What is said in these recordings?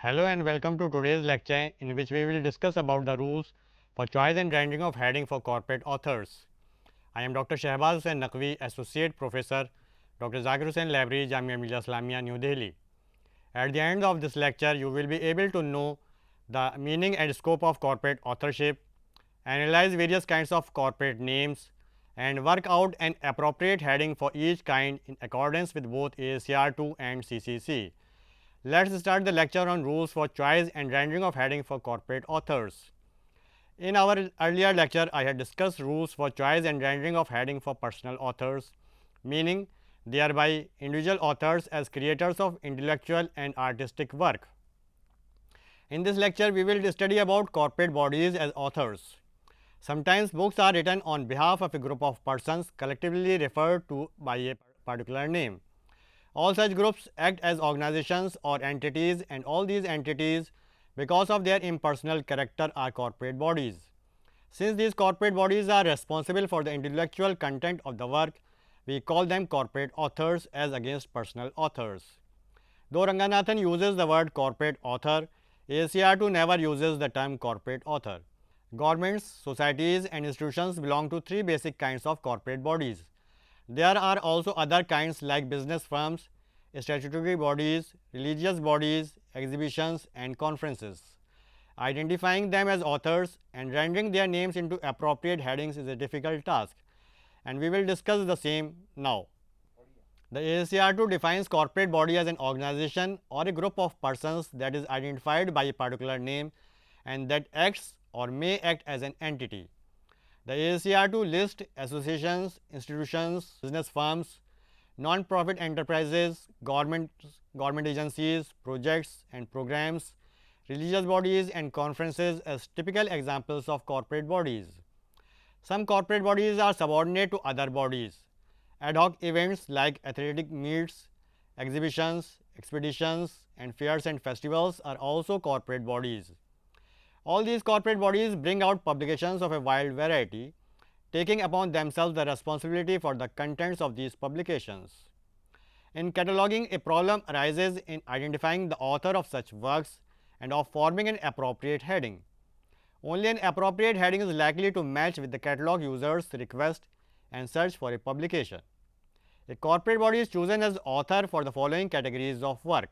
Hello and welcome to today's lecture in which we will discuss about the rules for choice and rendering of heading for corporate authors. I am Dr. Shehbaz Hussain Naqvi, Associate Professor, Dr. Zakir Hussain Library, Jamia Millia Islamia, New Delhi. At the end of this lecture, you will be able to know the meaning and scope of corporate authorship, analyze various kinds of corporate names, and work out an appropriate heading for each kind in accordance with both AACR2 and CCC. Let's start the lecture on rules for choice and rendering of heading for corporate authors. In our earlier lecture, I had discussed rules for choice and rendering of heading for personal authors, meaning they are by individual authors as creators of intellectual and artistic work. In this lecture, we will study about corporate bodies as authors. Sometimes books are written on behalf of a group of persons collectively referred to by a particular name. All such groups act as organizations or entities, and all these entities, because of their impersonal character, are corporate bodies. Since these corporate bodies are responsible for the intellectual content of the work, we call them corporate authors as against personal authors. Though Ranganathan uses the word corporate author, ACR2 never uses the term corporate author. Governments, societies, and institutions belong to three basic kinds of corporate bodies. There are also other kinds like business firms, statutory bodies, religious bodies, exhibitions, and conferences. Identifying them as authors and rendering their names into appropriate headings is a difficult task, and we will discuss the same now. The ACR2 defines corporate body as an organization or a group of persons that is identified by a particular name and that acts or may act as an entity. The ACR2 lists associations, institutions, business firms, non-profit enterprises, government agencies, projects and programs, religious bodies and conferences as typical examples of corporate bodies. Some corporate bodies are subordinate to other bodies. Ad hoc events like athletic meets, exhibitions, expeditions, and fairs and festivals are also corporate bodies. All these corporate bodies bring out publications of a wide variety, taking upon themselves the responsibility for the contents of these publications. In cataloging, a problem arises in identifying the author of such works and of forming an appropriate heading. Only an appropriate heading is likely to match with the catalog user's request and search for a publication. A corporate body is chosen as author for the following categories of work.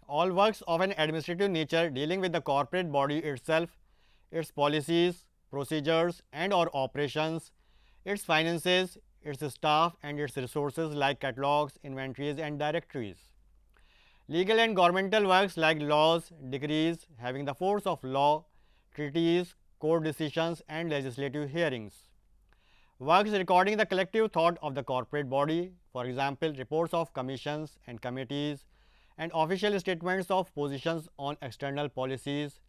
All works of an administrative nature dealing with the corporate body itself, its policies, procedures and or operations, its finances, its staff and its resources like catalogs, inventories and directories. Legal and governmental works like laws, decrees having the force of law, treaties, court decisions and legislative hearings. Works recording the collective thought of the corporate body, for example, reports of commissions and committees and official statements of positions on external policies.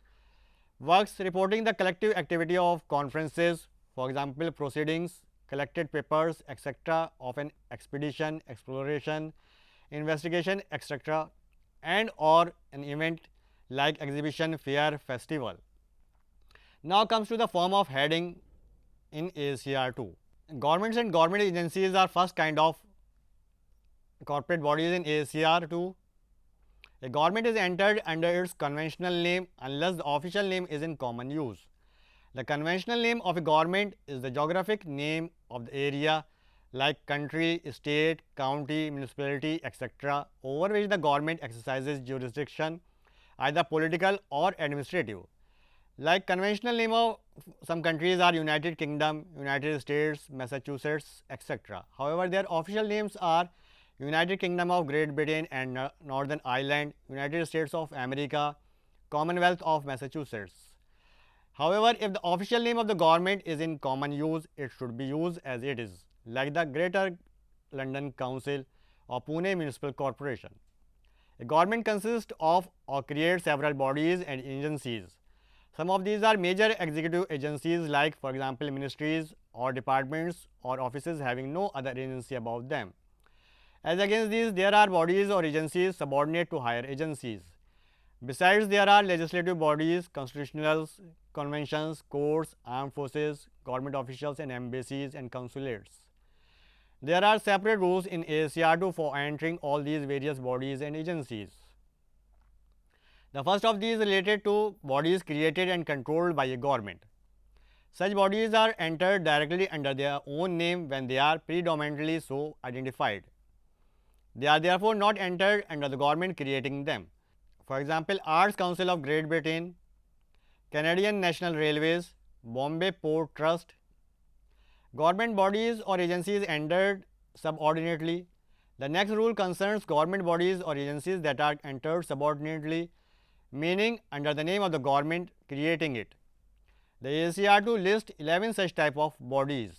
Works reporting the collective activity of conferences, for example, proceedings, collected papers, etc., of an expedition, exploration, investigation, etc., and or an event like exhibition, fair, festival. Now comes to the form of heading in ACR2. Governments and government agencies are first kind of corporate bodies in ACR2. A government is entered under its conventional name unless the official name is in common use. The conventional name of a government is the geographic name of the area like country, state, county, municipality, etc., over which the government exercises jurisdiction, either political or administrative. Like conventional name of some countries are United Kingdom, United States, Massachusetts, etc. However, their official names are United Kingdom of Great Britain and Northern Ireland, United States of America, Commonwealth of Massachusetts. However, if the official name of the government is in common use, it should be used as it is, like the Greater London Council or Pune Municipal Corporation. A government consists of or creates several bodies and agencies. Some of these are major executive agencies like, for example, ministries or departments or offices having no other agency above them. As against these, there are bodies or agencies subordinate to higher agencies. Besides, there are legislative bodies, constitutional conventions, courts, armed forces, government officials and embassies and consulates. There are separate rules in ACR2 for entering all these various bodies and agencies. The first of these is related to bodies created and controlled by a government. Such bodies are entered directly under their own name when they are predominantly so identified. They are therefore not entered under the government creating them. For example, Arts Council of Great Britain, Canadian National Railways, Bombay Port Trust. Government bodies or agencies entered subordinately. The next rule concerns government bodies or agencies that are entered subordinately, meaning under the name of the government creating it. The ACR2 lists 11 such type of bodies.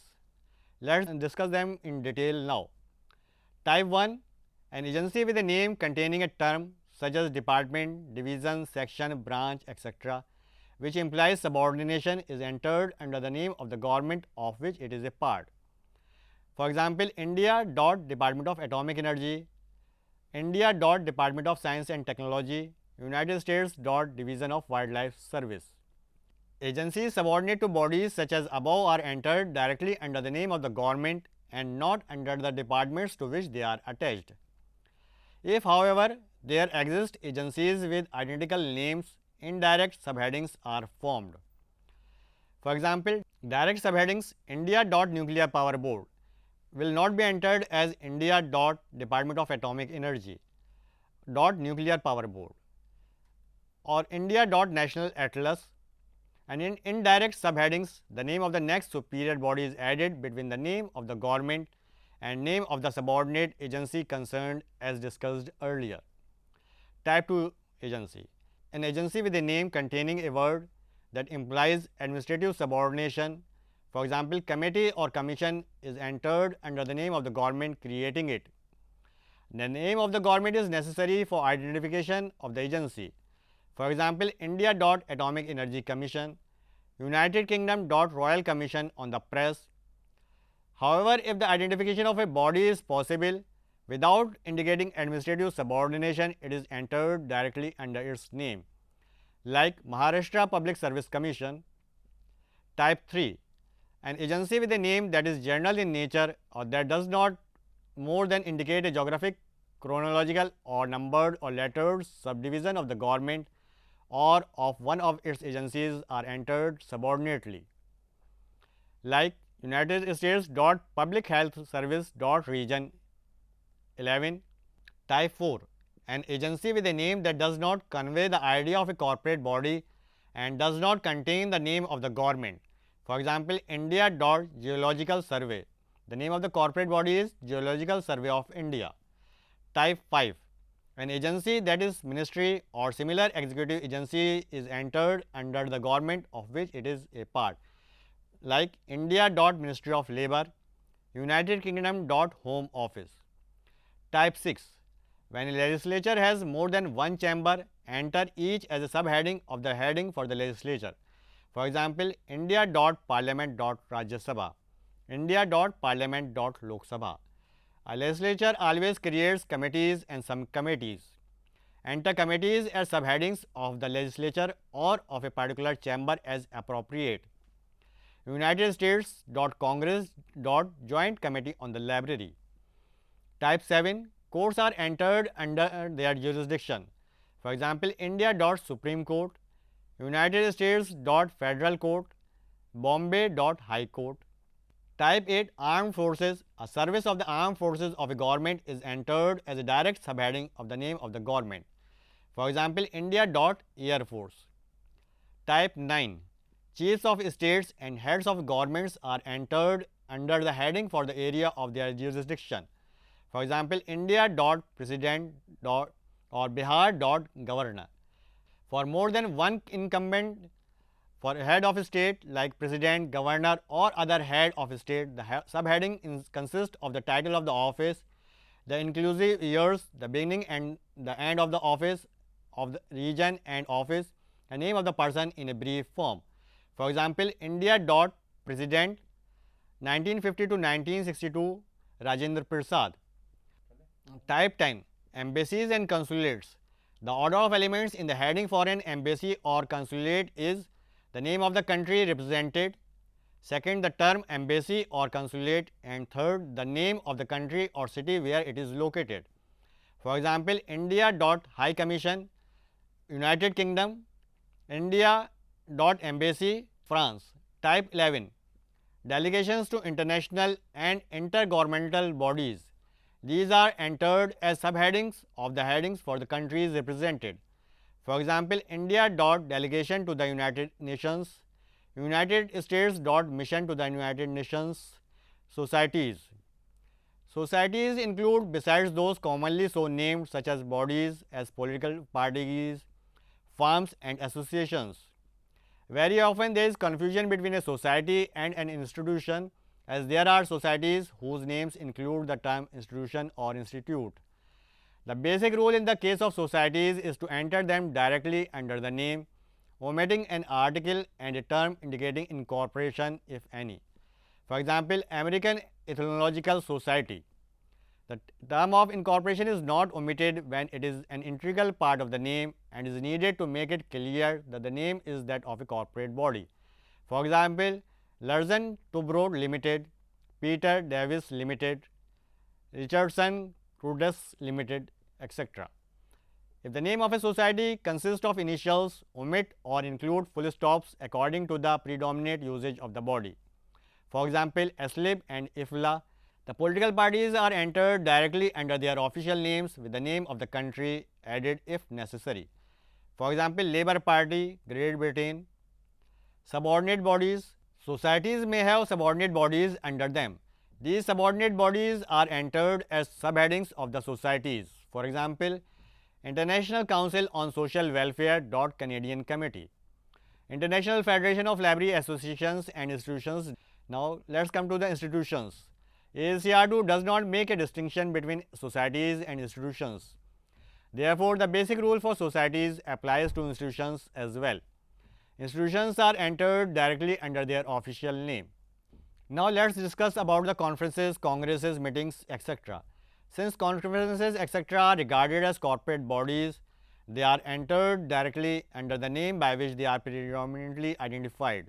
Let's discuss them in detail now. Type 1, an agency with a name containing a term such as department, division, section, branch, etc., which implies subordination, is entered under the name of the government of which it is a part. For example, India Department of Atomic Energy, India Department of Science and Technology, United States Division of Wildlife Service. Agencies subordinate to bodies such as above are entered directly under the name of the government and not under the departments to which they are attached. If, however, there exist agencies with identical names, indirect subheadings are formed. For example, direct subheadings India Nuclear Power Board will not be entered as India Department of Atomic Energy Nuclear Power Board or India National Atlas, and in indirect subheadings the name of the next superior body is added between the name of the government and name of the subordinate agency concerned as discussed earlier. Type 2 agency. An agency with a name containing a word that implies administrative subordination. For example, committee or commission is entered under the name of the government creating it. The name of the government is necessary for identification of the agency. For example, India Atomic Energy Commission, United Kingdom Royal Commission on the Press. However, if the identification of a body is possible without indicating administrative subordination, it is entered directly under its name, like Maharashtra Public Service Commission. Type 3, an agency with a name that is general in nature or that does not more than indicate a geographic, chronological or numbered or lettered subdivision of the government or of one of its agencies are entered subordinately, like United States Public Health Service Region 11. Type 4, an agency with a name that does not convey the idea of a corporate body and does not contain the name of the government. For example, India Geological Survey. The name of the corporate body is Geological Survey of India. Type 5, an agency that is ministry or similar executive agency is entered under the government of which it is a part, like India Ministry of Labour, United Kingdom Home Office. Type 6, when a legislature has more than one chamber, enter each as a subheading of the heading for the legislature. For example, India Parliament Rajya Sabha, India Parliament Lok Sabha. A legislature always creates committees and subcommittees. Enter committees as subheadings of the legislature or of a particular chamber as appropriate. United States Congress Joint Committee on the Library. Type 7, courts are entered under their jurisdiction. For example, India Supreme Court, United States Federal Court, Bombay High Court. Type 8, armed forces. A service of the armed forces of a government is entered as a direct subheading of the name of the government. For example, India Air Force. Type 9. Chiefs of states and heads of governments are entered under the heading for the area of their jurisdiction. For example, India.President or Bihar.Governor. For more than one incumbent, for head of state like president, governor, or other head of state, the subheading consists of the title of the office, the inclusive years, the beginning and the end of the office, of the region and office, the name of the person in a brief form. For example, India.President 1950 to 1962 Rajendra Prasad. Type 10. Embassies and consulates. The order of elements in the heading for an embassy or consulate is the name of the country represented, second the term embassy or consulate, and third the name of the country or city where it is located. For example, India.High Commission, United Kingdom, India.Embassy, France. Type 11. Delegations to international and intergovernmental bodies. These are entered as subheadings of the headings for the countries represented. For example, India.Delegation to the United Nations, United States.Mission to the United Nations, societies. Societies include, besides those commonly so named such as bodies, as political parties, firms and associations. Very often there is confusion between a society and an institution, as there are societies whose names include the term institution or institute. The basic rule in the case of societies is to enter them directly under the name, omitting an article and a term indicating incorporation if any. For example, American Ethnological Society. The term of incorporation is not omitted when it is an integral part of the name and is needed to make it clear that the name is that of a corporate body. For example, Larsen Toubro Limited, Peter Davis Limited, Richardson Cruddas Limited, etc. If the name of a society consists of initials, omit or include full stops according to the predominant usage of the body. For example, ASLIB and IFLA. The political parties are entered directly under their official names with the name of the country added if necessary. For example, Labour Party, Great Britain. Subordinate bodies. Societies may have subordinate bodies under them. These subordinate bodies are entered as subheadings of the societies. For example, International Council on Social Welfare. Canadian Committee. International Federation of Library Associations and Institutions. Now let's come to the institutions. AACR2 does not make a distinction between societies and institutions. Therefore, the basic rule for societies applies to institutions as well. Institutions are entered directly under their official name. Now let's discuss about the conferences, congresses, meetings, etc. Since conferences, etc. are regarded as corporate bodies, they are entered directly under the name by which they are predominantly identified.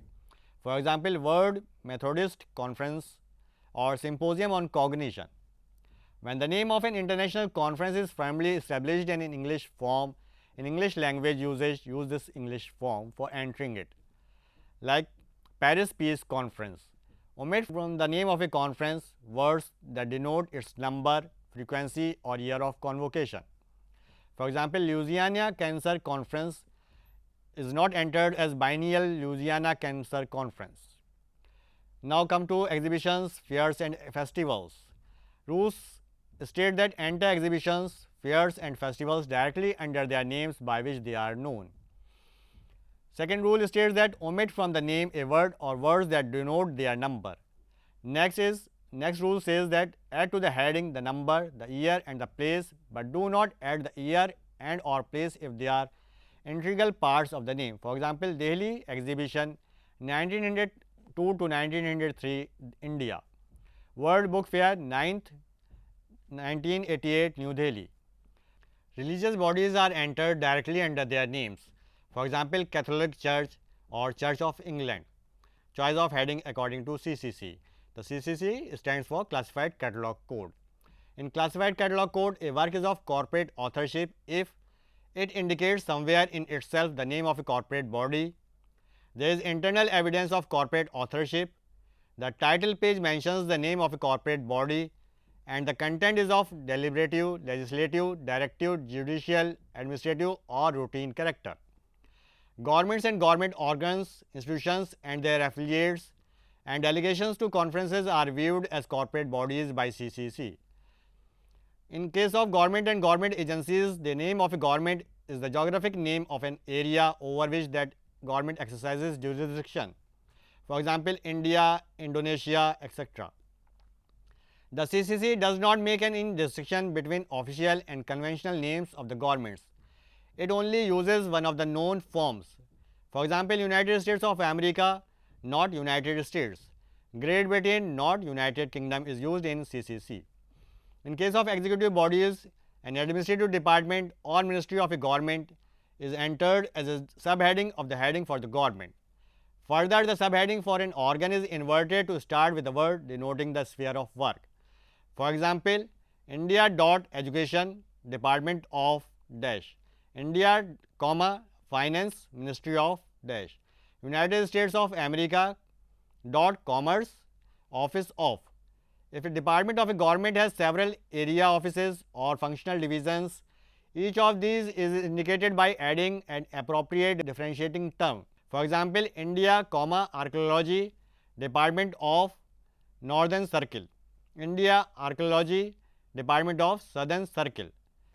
For example, World Methodist Conference or Symposium on Cognition. When the name of an international conference is firmly established in English form, in English language usage, use this English form for entering it, like Paris Peace Conference. Omit from the name of a conference words that denote its number, frequency or year of convocation. For example, Louisiana Cancer Conference is not entered as biennial Louisiana Cancer Conference. Now come to exhibitions, fairs and festivals. Rules state that enter exhibitions, fairs and festivals directly under their names by which they are known. Second rule states that omit from the name a word or words that denote their number. Next rule says that add to the heading the number, the year and the place, but do not add the year and or place if they are integral parts of the name. For example, Delhi Exhibition 1902 to 1903 India. World Book Fair 9th 1988 New Delhi. Religious bodies are entered directly under their names. For example, Catholic Church or Church of England. Choice of heading according to CCC. The CCC stands for Classified Catalog Code. In Classified Catalog Code, a work is of corporate authorship if it indicates somewhere in itself the name of a corporate body. There is internal evidence of corporate authorship. The title page mentions the name of a corporate body and the content is of deliberative, legislative, directive, judicial, administrative or routine character. Governments and government organs, institutions and their affiliates and delegations to conferences are viewed as corporate bodies by CCC. In case of government and government agencies, the name of a government is the geographic name of an area over which that government exercises jurisdiction. For example, India, Indonesia, etc. The CCC does not make any distinction between official and conventional names of the governments. It only uses one of the known forms. For example, United States of America, not United States. Great Britain, not United Kingdom is used in CCC. In case of executive bodies, an administrative department or ministry of a government is entered as a subheading of the heading for the government. Further, the subheading for an organ is inverted to start with the word denoting the sphere of work. For example, India.Education, Department of dash. India, Finance, Ministry of dash. United States of America, Commerce, Office of. If a department of a government has several area offices or functional divisions, each of these is indicated by adding an appropriate differentiating term. For example, India, Archaeology, Department of Northern Circle. India Archaeology, Department of Southern Circle.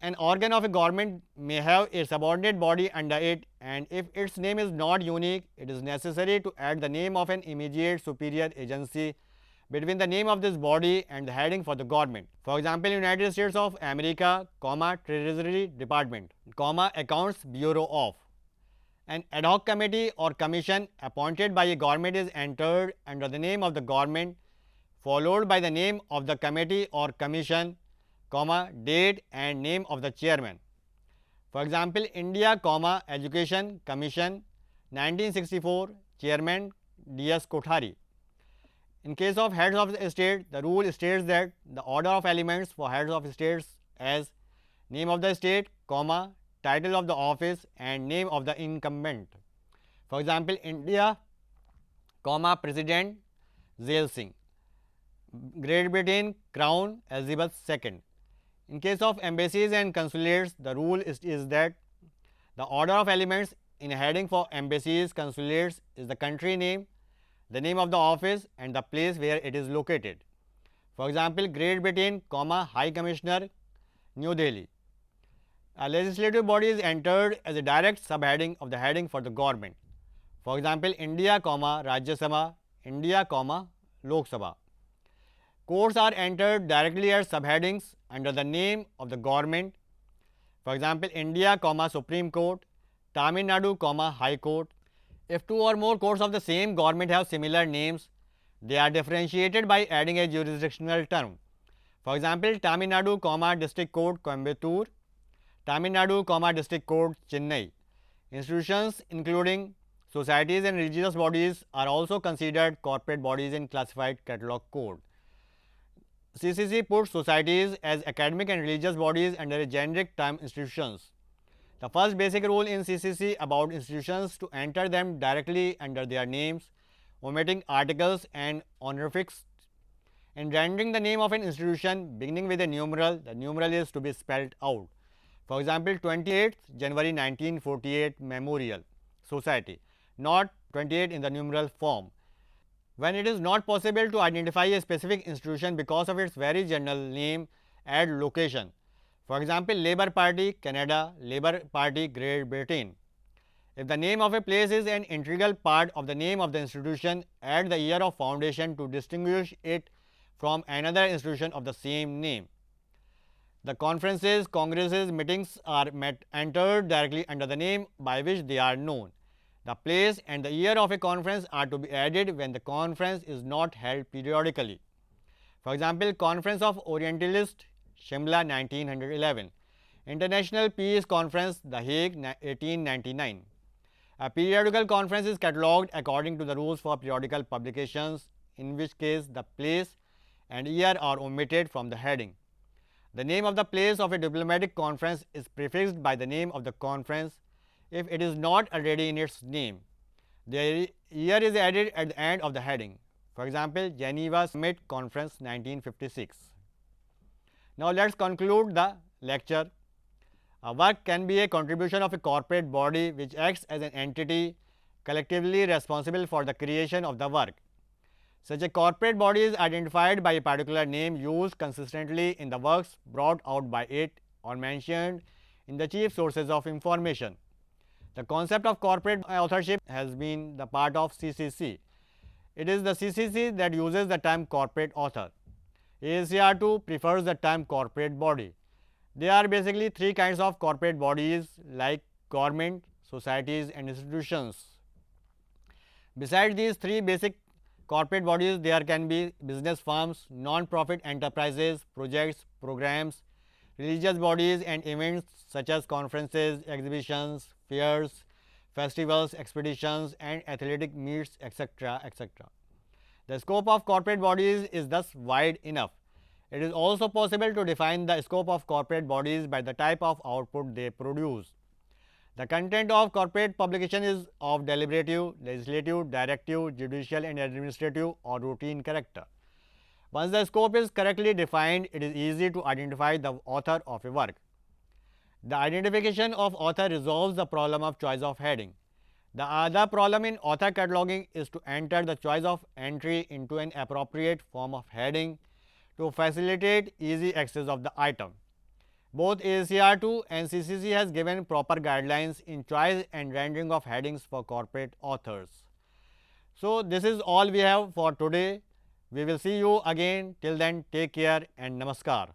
An organ of a government may have a subordinate body under it, and if its name is not unique, it is necessary to add the name of an immediate superior agency between the name of this body and the heading for the government. For example, United States of America, Treasury Department, Accounts Bureau of. An ad hoc committee or commission appointed by a government is entered under the name of the government, followed by the name of the committee or commission, date and name of the chairman. For example, India, Education Commission, 1964, Chairman D.S. Kothari. In case of heads of the state, the rule states that the order of elements for heads of states as name of the state, title of the office and name of the incumbent. For example, India, President Zail Singh. Great Britain, Crown Elizabeth II. In case of embassies and consulates, the rule is that the order of elements in a heading for embassies, consulates is the country name, the name of the office and the place where it is located. For example, Great Britain, High Commissioner, New Delhi. A legislative body is entered as a direct subheading of the heading for the government. For example, India, Rajya Sabha, India, Lok Sabha. Courts are entered directly as subheadings under the name of the government. For example, India, Supreme Court, Tamil Nadu, High Court. If two or more courts of the same government have similar names, they are differentiated by adding a jurisdictional term. For example, Tamil Nadu, District Court, Coimbatore, Tamil Nadu, District Court, Chennai. Institutions including societies and religious bodies are also considered corporate bodies in classified catalog code. CCC puts societies as academic and religious bodies under a generic term institutions. The first basic rule in CCC about institutions to enter them directly under their names, omitting articles and honorifics. In rendering the name of an institution beginning with a numeral, the numeral is to be spelled out. For example, 28th January 1948 Memorial Society, not 28 in the numeral form. When it is not possible to identify a specific institution because of its very general name, add location. For example, Labour Party, Canada, Labour Party, Great Britain. If the name of a place is an integral part of the name of the institution, add the year of foundation to distinguish it from another institution of the same name. The conferences, congresses, meetings are entered directly under the name by which they are known. The place and the year of a conference are to be added when the conference is not held periodically. For example, Conference of Orientalists, Shimla 1911, International Peace Conference, The Hague 1899. A periodical conference is catalogued according to the rules for periodical publications, in which case the place and year are omitted from the heading. The name of the place of a diplomatic conference is prefixed by the name of the conference if it is not already in its name. The year is added at the end of the heading. For example, Geneva Summit Conference 1956. Now let us conclude the lecture. A work can be a contribution of a corporate body which acts as an entity collectively responsible for the creation of the work. Such a corporate body is identified by a particular name used consistently in the works brought out by it or mentioned in the chief sources of information. The concept of corporate authorship has been the part of CCC. It is the CCC that uses the term corporate author. AACR2 prefers the term corporate body. There are basically three kinds of corporate bodies like government, societies and institutions. Besides these three basic corporate bodies, there can be business firms, non-profit enterprises, projects, programs, religious bodies and events such as conferences, exhibitions, fairs, festivals, expeditions and athletic meets, etc. etc. The scope of corporate bodies is thus wide enough. It is also possible to define the scope of corporate bodies by the type of output they produce. The content of corporate publication is of deliberative, legislative, directive, judicial and administrative or routine character. Once the scope is correctly defined, it is easy to identify the author of a work. The identification of author resolves the problem of choice of heading. The other problem in author cataloging is to enter the choice of entry into an appropriate form of heading to facilitate easy access of the item. Both AACR2 and CCC has given proper guidelines in choice and rendering of headings for corporate authors. So, this is all we have for today. We will see you again. Till then, take care and namaskar.